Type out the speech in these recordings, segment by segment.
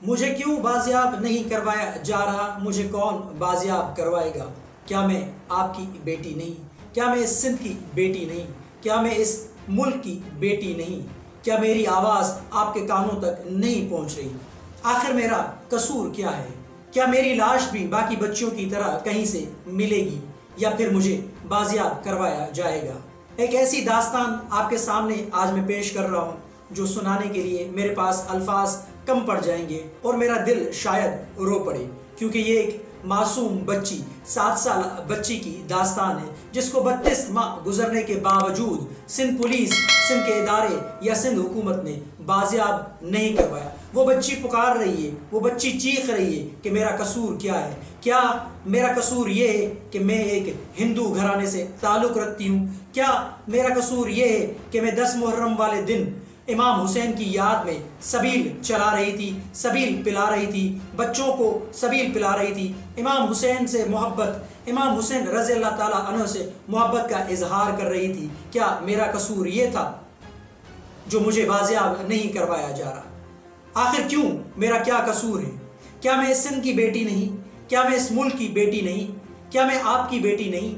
मुझे क्यों बाजियाब नहीं करवाया जा रहा? मुझे कौन बाजियाब करवाएगा? क्या मैं आपकी बेटी नहीं? क्या मैं इस सिंध की बेटी नहीं? क्या मैं इस मुल्क की बेटी नहीं? क्या मेरी आवाज़ आपके कानों तक नहीं पहुंच रही? आखिर मेरा कसूर क्या है? क्या मेरी लाश भी बाकी बच्चियों की तरह कहीं से मिलेगी या फिर मुझे बाजियाब करवाया जाएगा? एक ऐसी दास्तान आपके सामने आज मैं पेश कर रहा हूँ जो सुनाने के लिए मेरे पास अल्फाज कम पड़ जाएंगे और मेरा दिल शायद रो पड़े, क्योंकि ये एक मासूम बच्ची, 7 साल बच्ची की दास्तान है जिसको 32 माह गुजरने के बावजूद सिंध पुलिस, सिंध के इदारे या सिंध हुकूमत ने बाजियाब नहीं करवाया। वो बच्ची पुकार रही है, वो बच्ची चीख रही है कि मेरा कसूर क्या है? क्या मेरा कसूर ये है कि मैं एक हिंदू घराने से ताल्लुक़ रखती हूँ? क्या मेरा कसूर ये है कि मैं 10 मुहर्रम वाले दिन इमाम हुसैन की याद में सबील चला रही थी, सबील पिला रही थी, बच्चों को सबील पिला रही थी, इमाम हुसैन से मोहब्बत, इमाम हुसैन रज़ी अल्लाह ताला अन्हु से मोहब्बत का इजहार कर रही थी? क्या मेरा कसूर ये था जो मुझे बाजियाब नहीं करवाया जा रहा? आखिर क्यों? मेरा क्या कसूर है? क्या मैं इस सिंध की बेटी नहीं? क्या मैं इस मुल्क की बेटी नहीं? क्या मैं आपकी बेटी नहीं?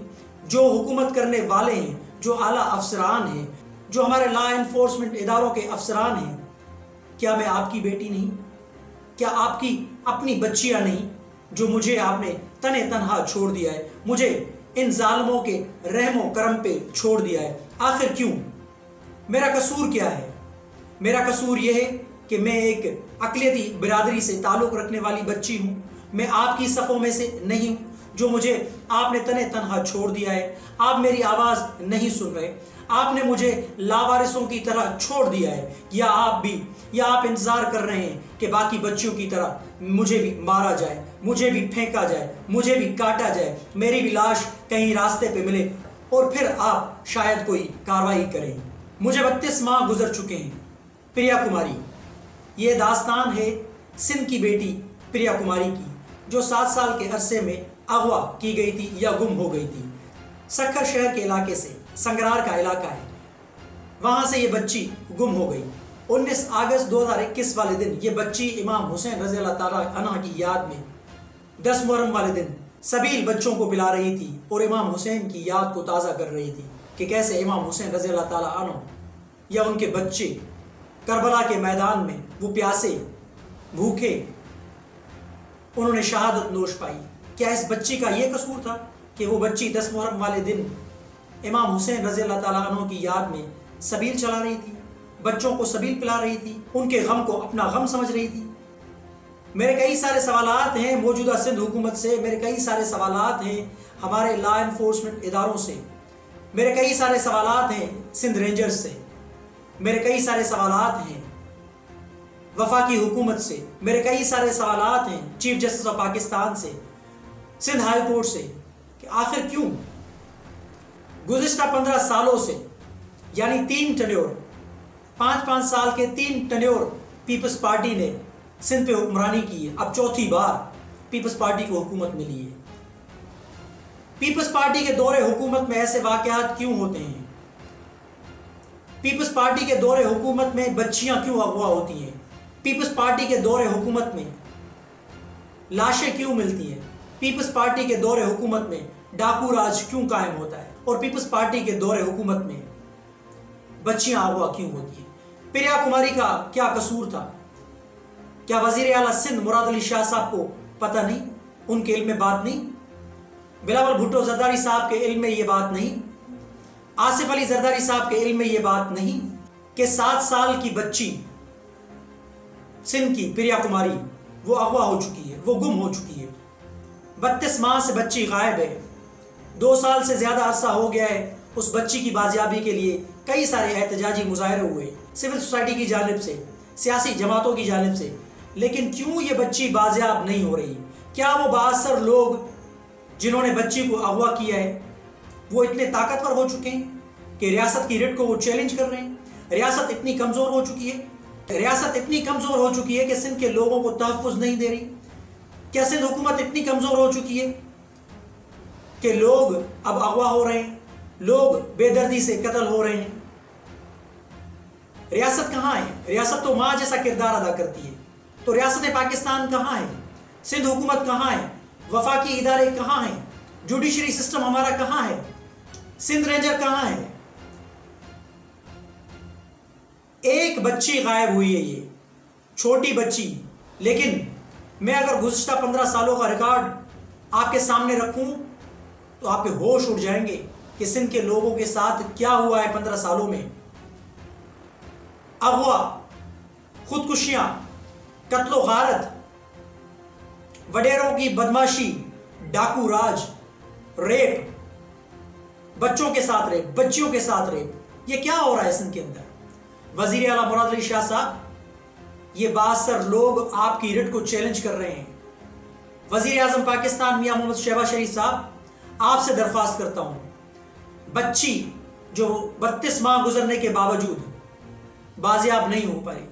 जो हुकूमत करने वाले हैं, जो आला अफसरान हैं, जो हमारे लॉ एनफोर्समेंट इदारों के अफसरान हैं, क्या मैं आपकी बेटी नहीं? क्या आपकी अपनी बच्चियां नहीं जो मुझे आपने तने तनहा छोड़ दिया है, मुझे इन जालिमों के रहमो करम पे छोड़ दिया है? आखिर क्यों? मेरा कसूर क्या है? मेरा कसूर यह है कि मैं एक अक़लियती बिरादरी से ताल्लुक़ रखने वाली बच्ची हूँ। मैं आपकी सफ़ों में से नहीं हूँ जो मुझे आपने तने तनहा छोड़ दिया है। आप मेरी आवाज़ नहीं सुन रहे, आपने मुझे लावारिसों की तरह छोड़ दिया है, या आप इंतज़ार कर रहे हैं कि बाकी बच्चियों की तरह मुझे भी मारा जाए, मुझे भी फेंका जाए, मुझे भी काटा जाए, मेरी भी लाश कहीं रास्ते पे मिले और फिर आप शायद कोई कार्रवाई करें। मुझे 32 माह गुजर चुके हैं। प्रिया कुमारी, ये दास्तान है सिंध की बेटी प्रिया कुमारी की, जो 7 साल के अरसे में अगवा की गई थी या गुम हो गई थी। सक्खर शहर के इलाके से, संगरार का इलाका है, वहाँ से ये बच्ची गुम हो गई। 19 अगस्त 2021 वाले दिन ये बच्ची इमाम हुसैन रज़ी अल्लाह ताला अन्हु की याद में 10 मुहर्रम वाले दिन सबील बच्चों को पिला रही थी और इमाम हुसैन की याद को ताज़ा कर रही थी कि कैसे इमाम हुसैन रज़ी अल्लाह ताला अन्हु या उनके बच्चे करबला के मैदान में वो प्यासे, भूखे, उन्होंने शहादत नोश पाई। क्या इस बच्ची का ये कसूर था कि वो बच्ची 10 मुहर्रम वाले दिन इमाम हुसैन रज़ी अल्लाह ताला अन्हु की याद में सबील चला रही थी, बच्चों को सबील पिला रही थी, उनके गम को अपना गम समझ रही थी? मेरे कई सारे सवालात हैं मौजूदा सिंध हुकूमत से, मेरे कई सारे सवालात हैं हमारे लॉ एनफोर्समेंट इदारों से, मेरे कई सारे सवालात हैं सिंध रेंजर्स से, मेरे कई सारे सवालात हैं वफाकी हुकूमत से, मेरे कई सारे सवालात हैं चीफ जस्टिस ऑफ पाकिस्तान से, सिंध हाई कोर्ट से, कि आखिर क्यों गुज़िश्ता 15 सालों से, यानी 3 टन्योर, 5-5 साल के 3 टन्योर पीपल्स पार्टी ने सिंध पे हुक्मरानी की है। अब चौथी बार पीपल्स पार्टी को हुकूमत मिली है। पीपल्स पार्टी के दौरे हुकूमत में ऐसे वाक़यात क्यों होते हैं? पीपल्स पार्टी के दौरे हुकूमत में बच्चियां क्यों अगवा होती हैं? पीपल्स पार्टी के दौरे हुकूमत में लाशें क्यों मिलती हैं? पीपल्स पार्टी के दौरे हुकूमत में डाकू राज क्यों कायम होता है? और पीपल्स पार्टी के दौरे हुकूमत में बच्चियां अगवा क्यों होती हैं? प्रिया कुमारी का क्या कसूर था? क्या वजीर आला सिंध मुराद अली शाह साहब को पता नहीं? उनके इल्म में बात नहीं? बिलावल भुट्टो जरदारी साहब के इल्म में ये बात नहीं? आसिफ अली जरदारी साहब के इल्म में ये बात नहीं कि 7 साल की बच्ची सिंध की प्रिया कुमारी वो अगवा हो चुकी है, वो गुम हो चुकी है। 32 माह से बच्ची गायब है। 2 साल से ज़्यादा अरसा हो गया है उस बच्ची की बाजियाबी के लिए कई सारे एहतजाजी मुजाहरे हुए सिविल सोसाइटी की जानिब से, सियासी जमातों की जानिब से, लेकिन क्यों ये बच्ची बाजियाब नहीं हो रही? क्या वो बाअसर लोग जिन्होंने बच्ची को अगवा किया है वो इतने ताकतवर हो चुके हैं कि रियासत की रिट को वो चैलेंज कर रहे हैं? रियासत इतनी कमज़ोर हो चुकी है, रियासत इतनी कमज़ोर हो चुकी है कि सिंध के लोगों को तहफ़्फ़ुज़ नहीं दे रही? क्या सिंध हुकूमत इतनी कमज़ोर हो चुकी है कि लोग अब अगवा हो रहे हैं, लोग बेदर्दी से कत्ल हो रहे हैं? रियासत कहाँ है? रियासत तो माँ जैसा किरदार अदा करती है। तो रियासत पाकिस्तान कहाँ है, सिंध हुकूमत कहाँ है, वफाकी इदारे कहाँ हैं, जुडिशरी सिस्टम हमारा कहाँ है, सिंध रेंजर कहाँ है। एक बच्ची गायब हुई है, ये छोटी बच्ची। लेकिन मैं अगर गुज़िश्ता 15 सालों का रिकॉर्ड आपके सामने रखूं तो आपके होश उड़ जाएंगे कि सिंध के लोगों के साथ क्या हुआ है 15 सालों में। अगवा, खुदकुशियां, कत्लो गारत, वडेरों की बदमाशी, डाकू राज, रेप, बच्चों के साथ रेप, बच्चियों के साथ रेप, ये क्या हो रहा है सिंध के अंदर। वजीर आला मुराद अली शाह साहब, ये 72 लोग आपकी रिट को चैलेंज कर रहे हैं। वजीर आजम पाकिस्तान मियां मोहम्मद शहबाज शरीफ साहब, आपसे दरख्वास्त करता हूं, बच्ची जो 32 माह गुजरने के बावजूद बाजियाब नहीं हो पाई,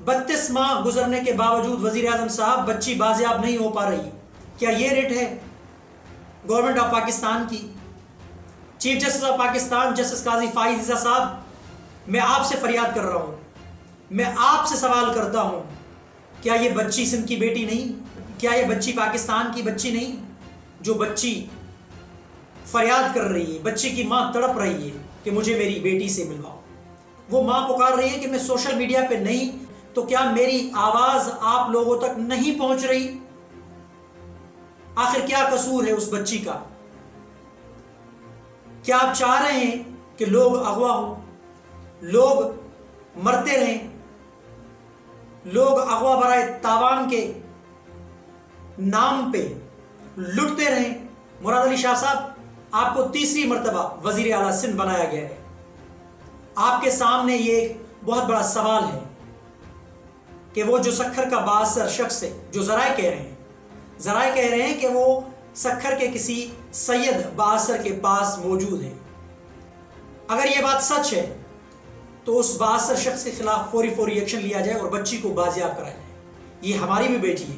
32 माह गुजरने के बावजूद वजीर आजम साहब बच्ची बाजियाब नहीं हो पा रही, क्या यह रिट है गवर्नमेंट ऑफ पाकिस्तान की? Chief justice of Pakistan justice Qazi Faez Isa साहब, मैं आपसे फरियाद कर रहा हूं, मैं आपसे सवाल करता हूं, क्या ये बच्ची सिंध की बेटी नहीं? क्या ये बच्ची पाकिस्तान की बच्ची नहीं? जो बच्ची फरियाद कर रही है, बच्ची की मां तड़प रही है कि मुझे मेरी बेटी से मिलवाओ, वो मां पुकार रही है कि मैं सोशल मीडिया पे नहीं, तो क्या मेरी आवाज आप लोगों तक नहीं पहुंच रही? आखिर क्या कसूर है उस बच्ची का? क्या आप चाह रहे हैं कि लोग अगवा हो, लोग मरते रहें, लोग अगवा बराए तावान के नाम पे लुटते रहें? मुराद अली शाह साहब, आपको तीसरी मर्तबा वजीर आला सिंध बनाया गया है। आपके सामने ये एक बहुत बड़ा सवाल है कि वो जो सक्खर का बासर शख्स है, जो जराए कह रहे हैं कि वो सक्खर के किसी सैयद बासर के पास मौजूद है। अगर ये बात सच है तो उस बासर शख्स के खिलाफ फौरी एक्शन लिया जाए और बच्ची को बाजियाब कराया जाए। ये हमारी भी बेटी है,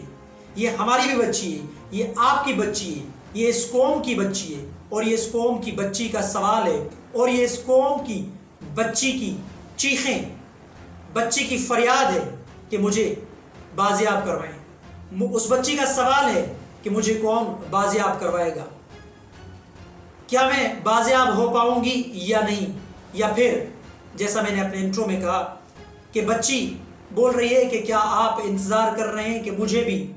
ये हमारी भी बच्ची है, ये आपकी बच्ची है, ये इस कौम की बच्ची है, और ये इस कौम की बच्ची का सवाल है, और ये इस कौम की बच्ची की चीखें, बच्ची की फरियाद है कि मुझे बाजियाब करवाएं। उस बच्ची का सवाल है कि मुझे कौन बाजियाब करवाएगा? क्या मैं बाजियाब हो पाऊंगी या नहीं? या फिर जैसा मैंने अपने इंट्रो में कहा कि बच्ची बोल रही है कि क्या आप इंतज़ार कर रहे हैं कि मुझे भी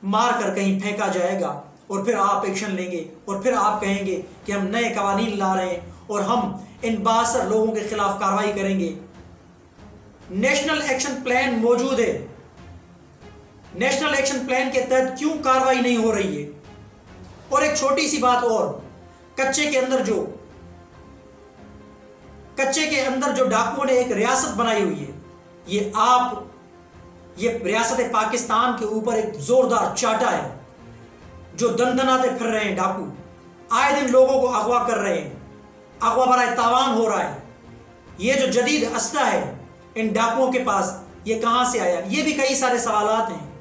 मार कर कहीं फेंका जाएगा और फिर आप एक्शन लेंगे और फिर आप कहेंगे कि हम नए कवानीन ला रहे हैं और हम इन 72 लोगों के खिलाफ कार्रवाई करेंगे। नेशनल एक्शन प्लान मौजूद है, नेशनल एक्शन प्लान के तहत क्यों कार्रवाई नहीं हो रही है? और एक छोटी सी बात और, कच्चे के अंदर जो डाकुओं ने एक रियासत बनाई हुई है, ये रियासत पाकिस्तान के ऊपर एक जोरदार चाटा है। जो दंदनाते फिर रहे हैं डाकू, आए दिन लोगों को अगवा कर रहे हैं, अगवा बराए तावान हो रहा है। ये जो जदीद असला है इन डाकुओं के पास, ये कहां से आया? ये भी कई सारे सवालात हैं।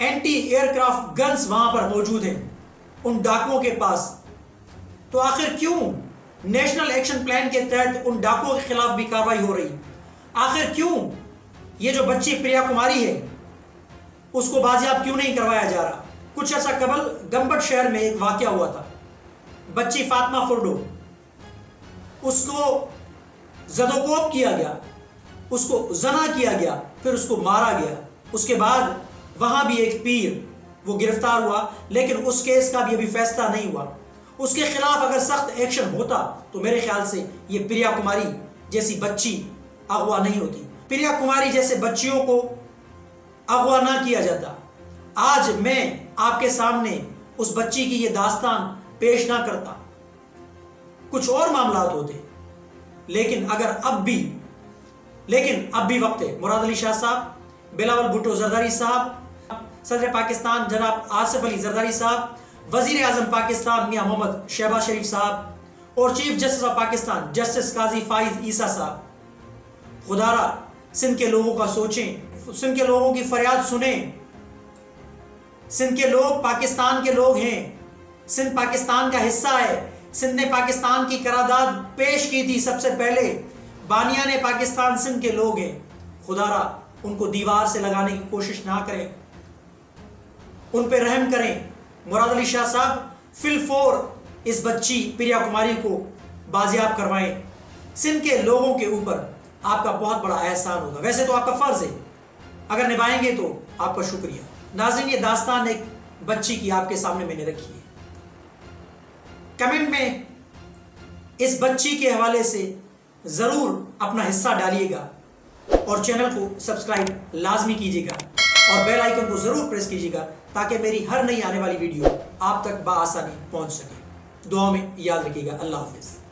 एंटी एयरक्राफ्ट गन्स वहां पर मौजूद हैं उन डाकुओं के पास, तो आखिर क्यों नेशनल एक्शन प्लान के तहत उन डाकुओं के खिलाफ भी कार्रवाई हो रही? आखिर क्यों ये जो बच्ची प्रिया कुमारी है उसको बाजियाब क्यों नहीं करवाया जा रहा? कुछ अर्सा कबल गंबट शहर में एक वाकया हुआ था, बच्ची फातिमा फुर्डो, उसको जदोकोब किया गया, उसको जना किया गया, फिर उसको मारा गया। उसके बाद वहां भी एक पीर वो गिरफ्तार हुआ, लेकिन उस केस का भी अभी फैसला नहीं हुआ। उसके खिलाफ अगर सख्त एक्शन होता तो मेरे ख्याल से ये प्रिया कुमारी जैसी बच्ची अगवा नहीं होती, प्रिया कुमारी जैसे बच्चियों को अगवा ना किया जाता। आज मैं आपके सामने उस बच्ची की ये दास्तान पेश ना करता, कुछ और मामलात होते, लेकिन अब भी वक्त है। मुराद अली शाह साहब, बिलावल भुट्टो जरदारी साहब, सदर पाकिस्तान जनाब आसिफ अली जरदारी साहब, वजीर आजम पाकिस्तान मियां मोहम्मद शहबाज शरीफ साहब और chief justice of Pakistan justice Qazi Faez Isa साहब, खुदारा सिंध के लोगों का सोचें, सिंध के लोगों की फरियाद सुने। सिंध के लोग पाकिस्तान के लोग हैं, सिंध पाकिस्तान का हिस्सा है। सिंध ने पाकिस्तान की करारदाद पेश की थी सबसे पहले, बानिया ने पाकिस्तान सिंध के लोग हैं। खुदारा उनको दीवार से लगाने की कोशिश ना करें, उन पे रहम करें। मुराद अली शाह साहब फिलफोर इस बच्ची प्रिया कुमारी को बाजियाब करवाएं। सिंध के लोगों के ऊपर आपका बहुत बड़ा एहसान होगा। वैसे तो आपका फर्ज है, अगर निभाएंगे तो आपका शुक्रिया। नाज़रीन, ये दास्तान एक बच्ची की आपके सामने मैंने रखी है। कमेंट में इस बच्ची के हवाले से ज़रूर अपना हिस्सा डालिएगा और चैनल को सब्सक्राइब लाजमी कीजिएगा और बेल आइकन को ज़रूर प्रेस कीजिएगा ताकि मेरी हर नई आने वाली वीडियो आप तक बआसानी पहुंच सके। दुआ में याद रखिएगा। अल्लाह हाफिज़।